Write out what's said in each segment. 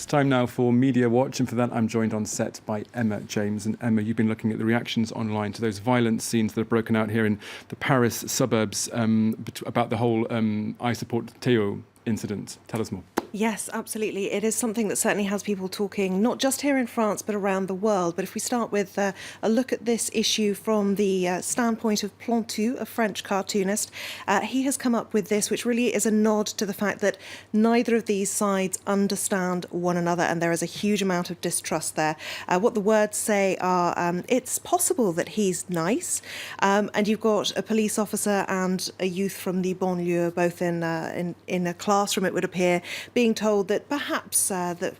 time now for Media Watch, and for that I'm joined on set by Emma James. And Emma, you've been looking at the reactions online to those violent scenes that have broken out here in the Paris suburbs about the whole I Support Théo incident. Tell us more. Yes, absolutely. It is something that certainly has people talking, not just here in France, but around the world. But if we start with a look at this issue from the standpoint of Plantu, a French cartoonist, he has come up with this, which really is a nod to the fact that neither of these sides understand one another, and there is a huge amount of distrust there. What the words say are, it's possible that he's nice, and you've got a police officer and a youth from the Banlieues, both in a classroom, it would appear, being told that perhaps that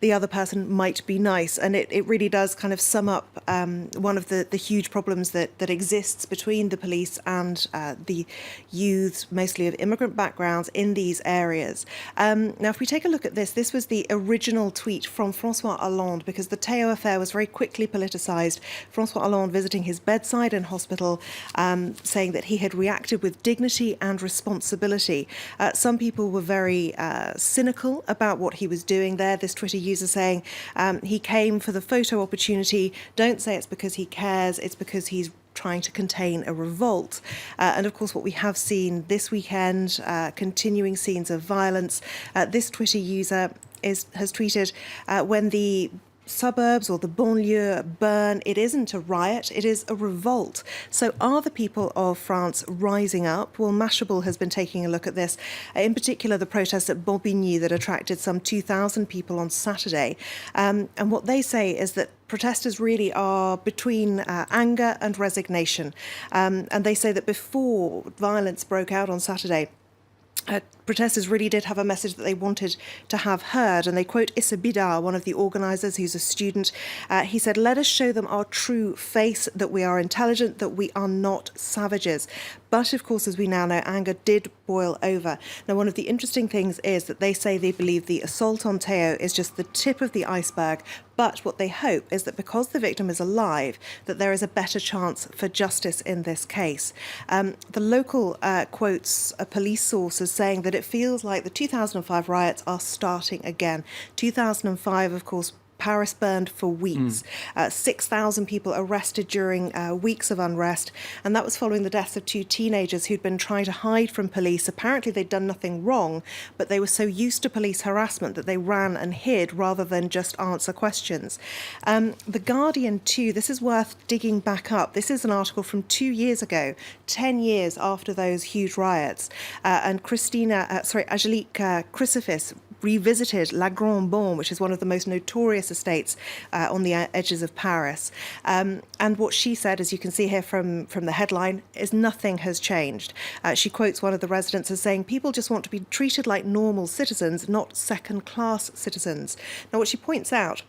the other person might be nice. And it really does kind of sum up one of the huge problems that exists between the police and the youths, mostly of immigrant backgrounds, in these areas. Now, if we take a look at this was the original tweet from François Hollande, because the Théo affair was very quickly politicised. François Hollande visiting his bedside in hospital, saying that he had reacted with dignity and responsibility. Some people were very cynical about what he was doing there. This Twitter user saying he came for the photo opportunity. Don't say it's because he cares, it's because he's trying to contain a revolt. And of course, what we have seen this weekend, continuing scenes of violence. This Twitter user has tweeted, when the suburbs or the banlieue burn, it isn't a riot, it is a revolt. So are the people of France rising up? Well, Mashable has been taking a look at this, in particular the protests at Bobigny that attracted some 2,000 people on Saturday. And what they say is that protesters really are between anger and resignation. And they say that before violence broke out on Saturday, protesters really did have a message that they wanted to have heard, and they quote Issa Bidar, one of the organisers, who's a student. He said, "Let us show them our true face, that we are intelligent, that we are not savages." But of course, as we now know, anger did boil over. Now, one of the interesting things is that they say they believe the assault on Théo is just the tip of the iceberg, but what they hope is that because the victim is alive, that there is a better chance for justice in this case. The local quotes a police source as saying that it feels like the 2005 riots are starting again. 2005, of course, Paris burned for weeks. 6,000 people arrested during weeks of unrest. And that was following the deaths of two teenagers who'd been trying to hide from police. Apparently they'd done nothing wrong, but they were so used to police harassment that they ran and hid rather than just answer questions. The Guardian too, this is worth digging back up. This is an article from 2 years ago, 10 years after those huge riots. And Angelique Crucifix revisited La Grande Bombe, which is one of the most notorious estates on the edges of Paris. And what she said, as you can see here from the headline, is nothing has changed. She quotes one of the residents as saying, "People just want to be treated like normal citizens, not second-class citizens." Now, what she points out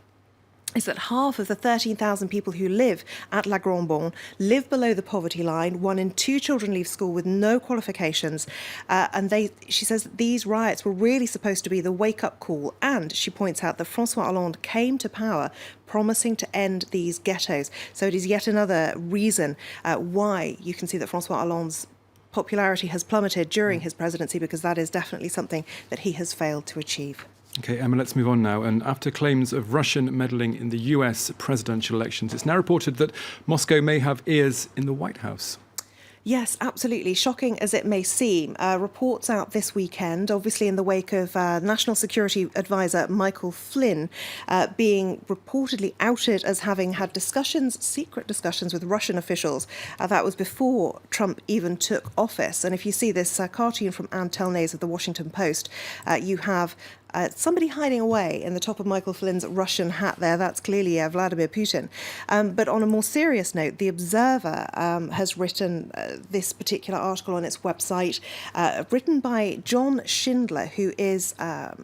is that half of the 13,000 people who live at La Grande Bombe live below the poverty line. 1 in 2 children leave school with no qualifications. And she says that these riots were really supposed to be the wake-up call. And she points out that François Hollande came to power promising to end these ghettos. So it is yet another reason why you can see that François Hollande's popularity has plummeted during his presidency, because that is definitely something that he has failed to achieve. Okay, Emma, let's move on now. And after claims of Russian meddling in the US presidential elections, it's now reported that Moscow may have ears in the White House. Yes, absolutely. Shocking as it may seem, reports out this weekend, obviously in the wake of National Security Advisor Michael Flynn being reportedly outed as having had secret discussions with Russian officials. That was before Trump even took office. And if you see this cartoon from Anne Telnaes of the Washington Post, you have somebody hiding away in the top of Michael Flynn's Russian hat there. That's clearly Vladimir Putin. But on a more serious note, The Observer has written this particular article on its website, written by John Schindler, who is a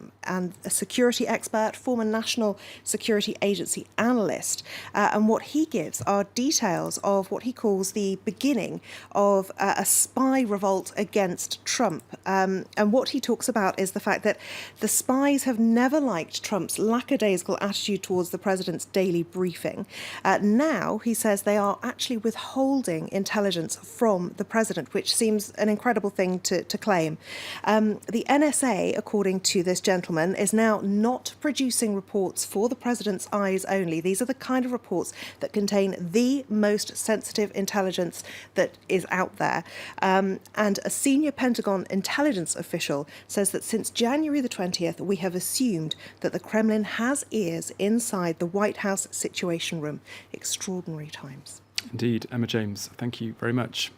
security expert, former National Security Agency analyst. And what he gives are details of what he calls the beginning of a spy revolt against Trump. And what he talks about is the fact that the spy spies have never liked Trump's lackadaisical attitude towards the president's daily briefing. Now, he says they are actually withholding intelligence from the president, which seems an incredible thing to claim. The NSA, according to this gentleman, is now not producing reports for the president's eyes only. These are the kind of reports that contain the most sensitive intelligence that is out there. And a senior Pentagon intelligence official says that since January the 20th, we have assumed that the Kremlin has ears inside the White House Situation Room. Extraordinary times. Indeed. Emma James, thank you very much.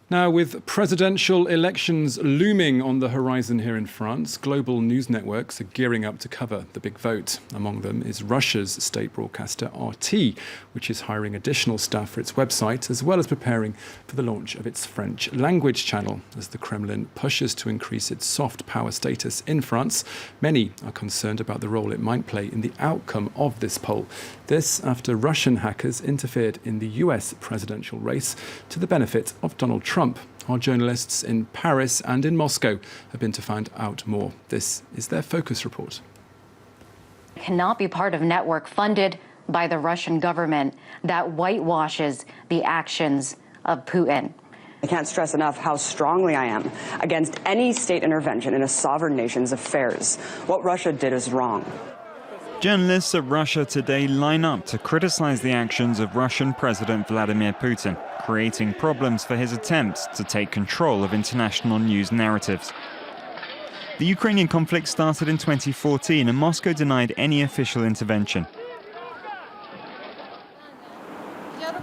Now, with presidential elections looming on the horizon here in France, global news networks are gearing up to cover the big vote. Among them is Russia's state broadcaster RT, which is hiring additional staff for its website, as well as preparing for the launch of its French language channel. As the Kremlin pushes to increase its soft power status in France, many are concerned about the role it might play in the outcome of this poll. This after Russian hackers interfered in the US presidential race to the benefit of Donald Trump. Our journalists in Paris and in Moscow have been to find out more. This is their focus report. Cannot be part of a network funded by the Russian government that whitewashes the actions of Putin. I can't stress enough how strongly I am against any state intervention in a sovereign nation's affairs. What Russia did is wrong. Journalists at Russia Today line up to criticize the actions of Russian President Vladimir Putin, creating problems for his attempts to take control of international news narratives. The Ukrainian conflict started in 2014 and Moscow denied any official intervention.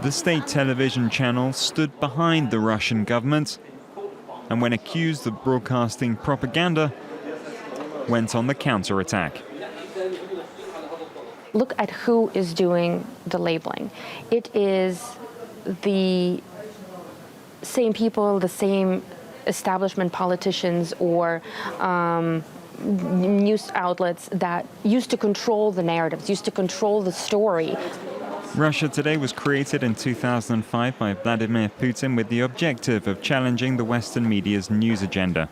The state television channel stood behind the Russian government and when accused of broadcasting propaganda, went on the counterattack. Look at who is doing the labeling. It is the same people, the same establishment politicians or news outlets that used to control the narratives, used to control the story. Russia Today was created in 2005 by Vladimir Putin with the objective of challenging the Western media's news agenda.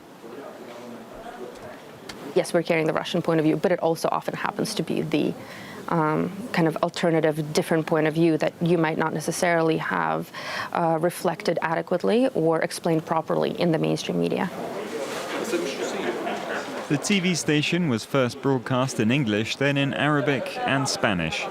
Yes, we're carrying the Russian point of view, but it also often happens to be the kind of alternative, different point of view that you might not necessarily have reflected adequately or explained properly in the mainstream media. The TV station was first broadcast in English, then in Arabic and Spanish.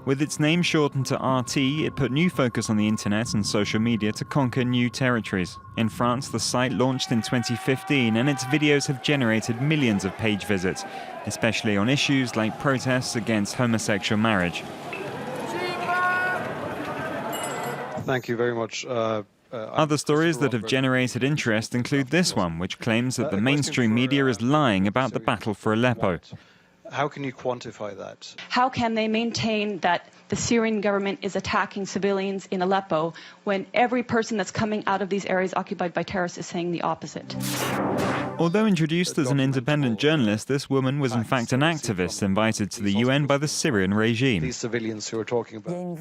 With its name shortened to RT, it put new focus on the internet and social media to conquer new territories. In France, the site launched in 2015 and its videos have generated millions of page visits, especially on issues like protests against homosexual marriage. Thank you very much. Other stories that have generated interest include this one, which claims that the mainstream media is lying about the battle for Aleppo. How can you quantify that? How can they maintain that the Syrian government is attacking civilians in Aleppo when every person that's coming out of these areas occupied by terrorists is saying the opposite? Although introduced as an independent journalist, this woman was in fact an activist invited to the UN by the Syrian regime. These civilians who are talking about.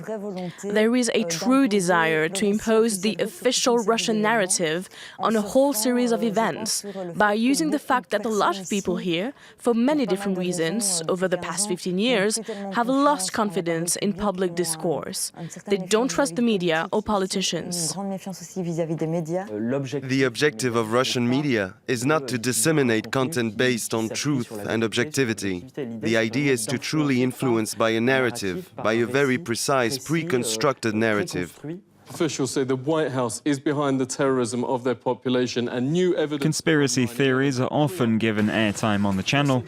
There is a true desire to impose the official Russian narrative on a whole series of events by using the fact that a lot of people here, for many different reasons, over the past 15 years, have lost confidence in public discourse. They don't trust the media or politicians. The objective of Russian media is not to disseminate content based on truth and objectivity. The idea is to truly influence by a narrative, by a very precise, pre-constructed narrative. Officials say the White House is behind the terrorism of their population and new evidence... Conspiracy theories are often given airtime on the channel,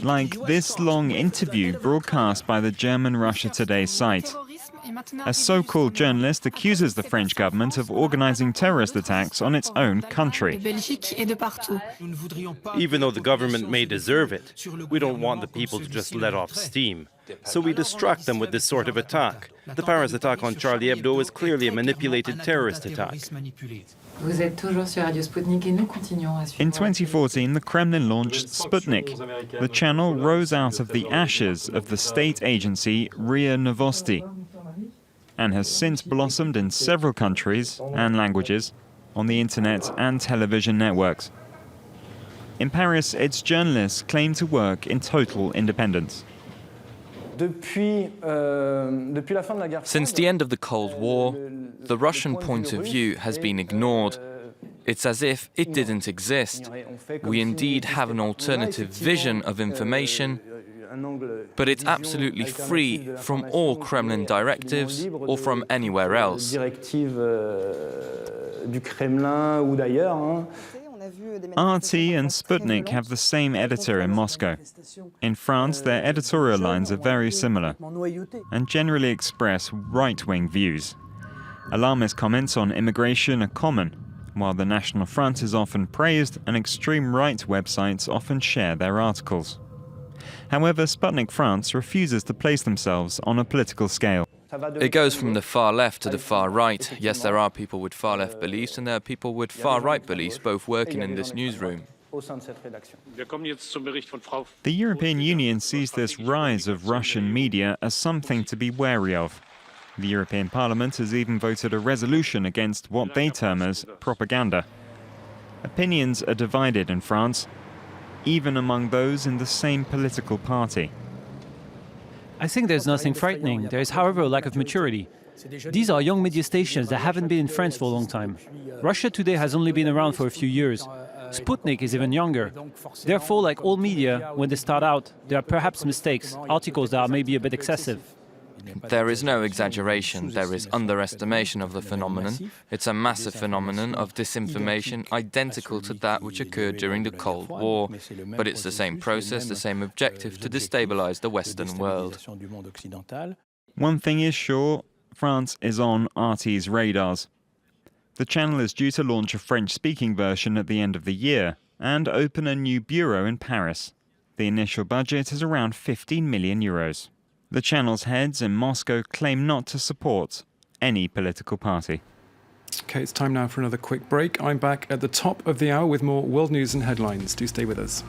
like this long interview broadcast by the German Russia Today site. A so-called journalist accuses the French government of organizing terrorist attacks on its own country. Even though the government may deserve it, we don't want the people to just let off steam. So we distract them with this sort of attack. The Paris attack on Charlie Hebdo is clearly a manipulated terrorist attack. In 2014, the Kremlin launched Sputnik. The channel rose out of the ashes of the state agency RIA Novosti and has since blossomed in several countries and languages on the internet and television networks. In Paris, its journalists claim to work in total independence. Since the end of the Cold War, the Russian point of view has been ignored. It's as if it didn't exist. We indeed have an alternative vision of information, but it's absolutely free from all Kremlin directives or from anywhere else. RT and Sputnik have the same editor in Moscow. In France, their editorial lines are very similar and generally express right-wing views. Alarmist comments on immigration are common, while the National Front is often praised and extreme right websites often share their articles. However, Sputnik France refuses to place themselves on a political scale. It goes from the far left to the far right. Yes, there are people with far left beliefs and there are people with far right beliefs, both working in this newsroom. The European Union sees this rise of Russian media as something to be wary of. The European Parliament has even voted a resolution against what they term as propaganda. Opinions are divided in France, even among those in the same political party. I think there's nothing frightening. There is, however, a lack of maturity. These are young media stations that haven't been in France for a long time. Russia today has only been around for a few years. Sputnik is even younger. Therefore, like all media, when they start out, there are perhaps mistakes, articles that are maybe a bit excessive. There is no exaggeration, there is underestimation of the phenomenon. It's a massive phenomenon of disinformation identical to that which occurred during the Cold War. But it's the same process, the same objective to destabilize the Western world. One thing is sure, France is on RT's radars. The channel is due to launch a French-speaking version at the end of the year and open a new bureau in Paris. The initial budget is around 15 million euros. The channel's heads in Moscow claim not to support any political party. Okay, it's time now for another quick break. I'm back at the top of the hour with more world news and headlines. Do stay with us.